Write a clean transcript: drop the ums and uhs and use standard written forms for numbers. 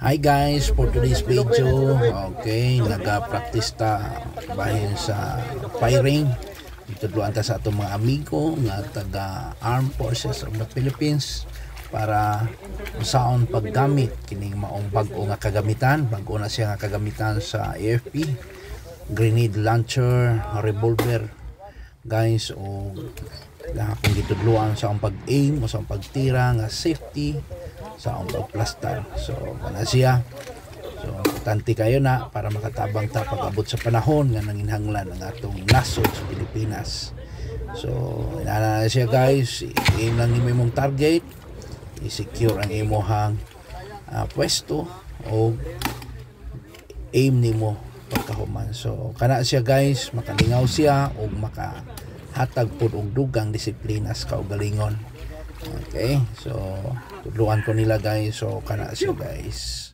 Hi guys, for today's video, okay, nag-practice ta bahin sa firing. Itudluan ta sa atong mga amigo nga taga Armed Forces of the Philippines para usaon paggamit kining maong bag-o nga kagamitan, bag-o na siya nga kagamitan sa AFP, grenade launcher, revolver, guys, o kung gitudluan sa ang pag-aim o sa ang pagtira nga safety sa ang pagplastar. So kana siya, so importante kayo na para makatabang ta pag-abot sa panahon nga nanginhanglan ang atong nasod sa Pilipinas. So inana na siya guys, aim lang nimo imong target, i-secure ang imong pwesto o aim nimo pagkahuman. So kana siya guys, makalingaw siya o makahatag pud og dugang disiplina sa kaugalingon. Okay, so tudluan ko nila guys. So kana siya guys.